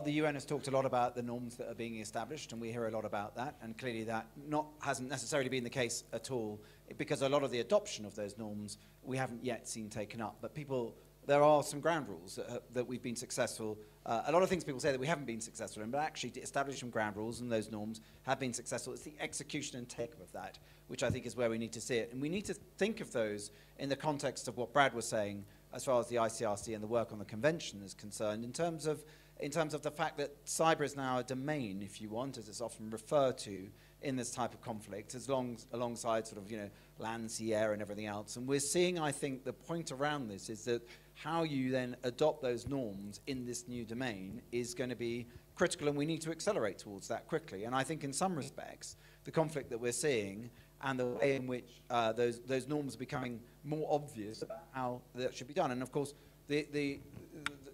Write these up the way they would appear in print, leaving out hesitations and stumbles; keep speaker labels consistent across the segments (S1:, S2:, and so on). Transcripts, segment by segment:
S1: the UN has talked a lot about the norms that are being established, and we hear a lot about that, and clearly that hasn't necessarily been the case at all, because a lot of the adoption of those norms we haven't yet seen taken up. But there are some ground rules that we've been successful. A lot of things people say that we haven't been successful in, but actually to establish some ground rules, and those norms have been successful. It's the execution and take-up of that, which I think is where we need to see it. And we need to think of those in the context of what Brad was saying as far as the ICRC and the work on the convention is concerned, in terms of the fact that cyber is now a domain, if you want, as it's often referred to in this type of conflict, alongside sort of, you know, land, sea, air, and everything else. And we're seeing, I think, the point around this is that how you then adopt those norms in this new domain is going to be critical, and we need to accelerate towards that quickly. And I think in some respects, the conflict that we're seeing and the way in which those norms are becoming more obvious about how that should be done. And of course, they're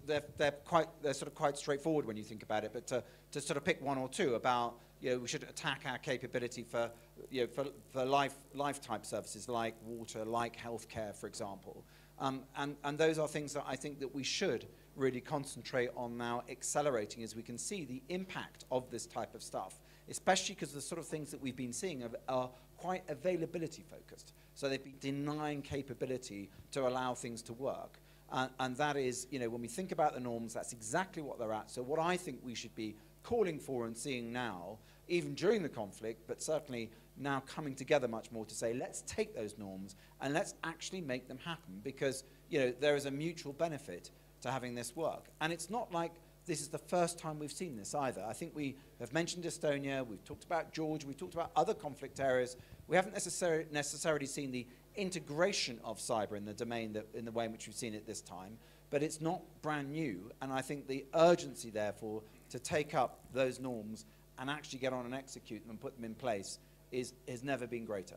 S1: sort of quite straightforward when you think about it. But to sort of pick one or two about, you know, we should attack our capability for, you know, for life type services like water, like healthcare, for example. And those are things that I think that we should really concentrate on now, accelerating, as we can see the impact of this type of stuff, especially because the sort of things that we've been seeing are quite availability focused. So they've been denying capability to allow things to work. And that is, you know, when we think about the norms, that's exactly what they're at. So what I think we should be calling for and seeing now, even during the conflict, but certainly now coming together much more to say, let's take those norms and let's actually make them happen, because, you know, there is a mutual benefit to having this work. And it's not like this is the first time we've seen this either. I think we have mentioned Estonia, we've talked about Georgia, we've talked about other conflict areas. We haven't necessarily seen the integration of cyber in the domain in the way in which we've seen it this time, but it's not brand new. And I think the urgency, therefore, to take up those norms and actually get on and execute them and put them in place has never been greater.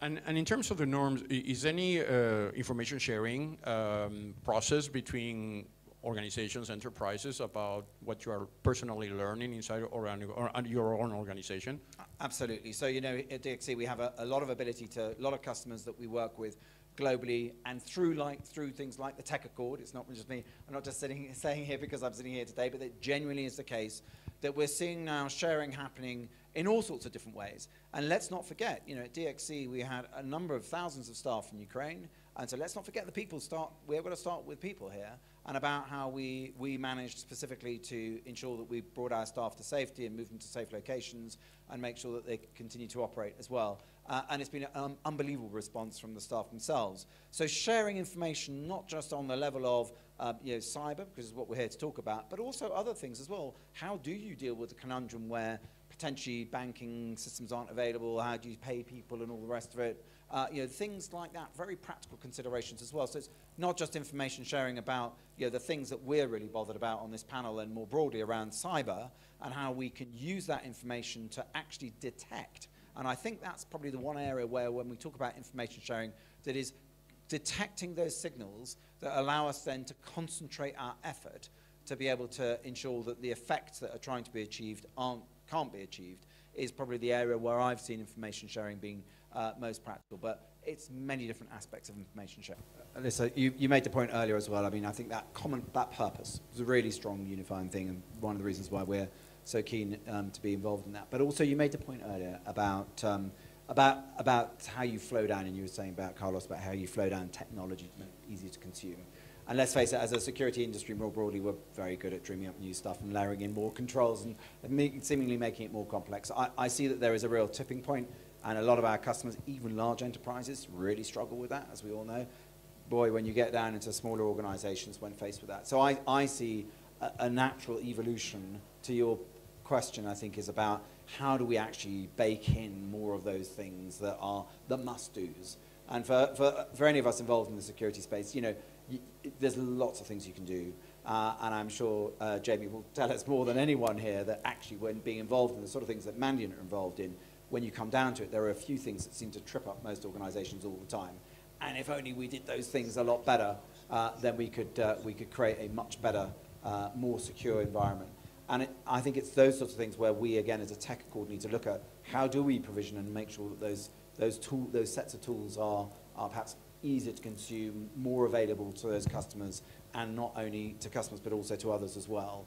S2: And in terms of the norms, is any information sharing process between organizations, enterprises, about what you are personally learning inside or your own organization? Absolutely. So, you know, at DXC we have a lot of ability to, a lot of customers that we work with globally, and through things like the Tech Accord. It's not just me, I'm not just saying here because I'm sitting here today, but it genuinely is the case that we're seeing now sharing happening in all sorts of different ways. And let's not forget, you know, at DXC we had a number of thousands of staff in Ukraine, and so let's not forget the people we're going to start with people here, and about how we managed specifically to ensure that we brought our staff to safety and moved them to safe locations and make sure that they continue to operate as well. And it's been an unbelievable response from the staff themselves. So sharing information, not just on the level of you know, cyber, because it's what we're here to talk about, but also other things as well. How do you deal with the conundrum where potentially banking systems aren't available? How do you pay people and all the rest of it? You know, things like that, very practical considerations as well. So it's not just information sharing about, you know, the things that we're really bothered about on this panel and more broadly around cyber, and how we can use that information to actually detect. And I think that's probably the one area where, when we talk about information sharing, that is detecting those signals that allow us then to concentrate our effort to be able to ensure that the effects that are trying to be achieved can't be achieved, is probably the area where I've seen information sharing being most practical. But it's many different aspects of information sharing. Alyssa, you made the point earlier as well. I mean, I think that purpose is a really strong unifying thing, and one of the reasons why we're so keen to be involved in that. But also you made the point earlier about how you flow down, and you were saying about, Carlos, about how you flow down technology to make it easier to consume. And let's face it, as a security industry more broadly, we're very good at dreaming up new stuff and layering in more controls and seemingly making it more complex. I see that there is a real tipping point, and a lot of our customers, even large enterprises, really struggle with that, as we all know. Boy, when you get down into smaller organizations when faced with that. So I see a natural evolution to your question, I think, is about how do we actually bake in more of those things that are the must-dos. And for any of us involved in the security space, you know, there's lots of things you can do. And I'm sure Jamie will tell us more than anyone here that actually, when being involved in the sort of things that Mandiant are involved in, when you come down to it, there are a few things that seem to trip up most organizations all the time. And if only we did those things a lot better, then we could create a much better, more secure environment. And I think it's those sorts of things where we, again, as a tech accord, need to look at how do we provision and make sure that those sets of tools are perhaps easier to consume, more available to those customers, and not only to customers but also to others as well.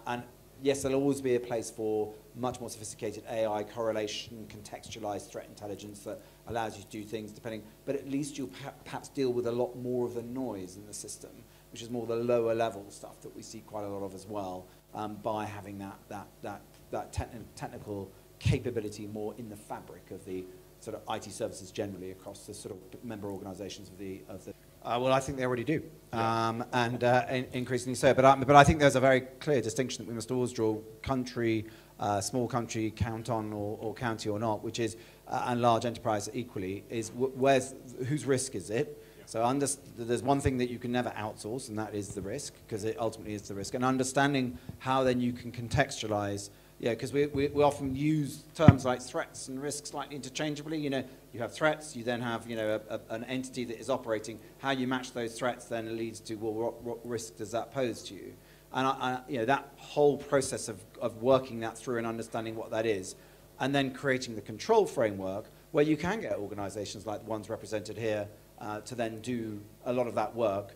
S1: And yes, there'll always be a place for much more sophisticated AI correlation, contextualized threat intelligence that allows you to do things depending, but at least you'll perhaps deal with a lot more of the noise in the system, which is more the lower level stuff that we see quite a lot of as well, by having that technical capability more in the fabric of the sort of IT services generally across the sort of member organizations of the well, I think they already do, and increasingly so. But I think there's a very clear distinction that we must always draw: country, small country, canton or county or not, which is and large enterprise equally is whose risk is it? So there's one thing that you can never outsource, and that is the risk, because it ultimately is the risk. And understanding how then you can contextualize. Yeah, because we often use terms like threats and risks slightly interchangeably. You know, you have threats, you then have, you know, an entity that is operating. How you match those threats then leads to, well, what risk does that pose to you? And you know, that whole process of working that through and understanding what that is, and then creating the control framework where you can get organizations like the ones represented here to then do a lot of that work,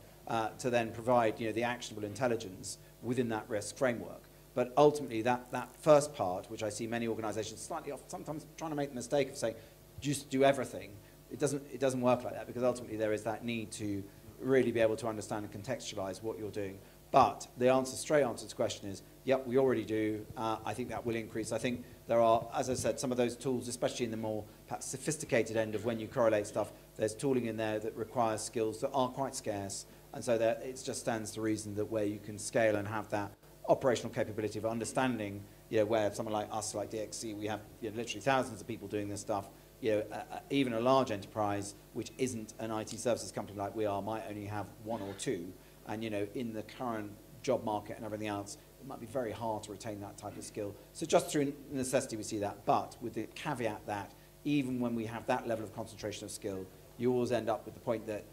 S1: to then provide, you know, the actionable intelligence within that risk framework. But ultimately, that first part, which I see many organizations slightly off, sometimes trying to make the mistake of saying, just do everything. It doesn't work like that, because ultimately there is that need to really be able to understand and contextualize what you're doing. But the straight answer to the question is, yep, we already do. I think that will increase. I think there are, as I said, some of those tools, especially in the more perhaps sophisticated end of when you correlate stuff, there's tooling in there that requires skills that are quite scarce. And so it just stands to reason that where you can scale and have that operational capability of understanding, you know, where someone like us, like DXC, we have, you know, literally thousands of people doing this stuff. You know, even a large enterprise, which isn't an IT services company like we are, might only have one or two. And, you know, in the current job market and everything else, it might be very hard to retain that type of skill. So just through necessity, we see that. But with the caveat that even when we have that level of concentration of skill, you always end up with the point that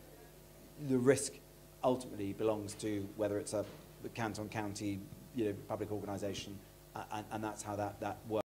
S1: the risk ultimately belongs to whether it's a canton, county, you know, public organisation, and that's how that works.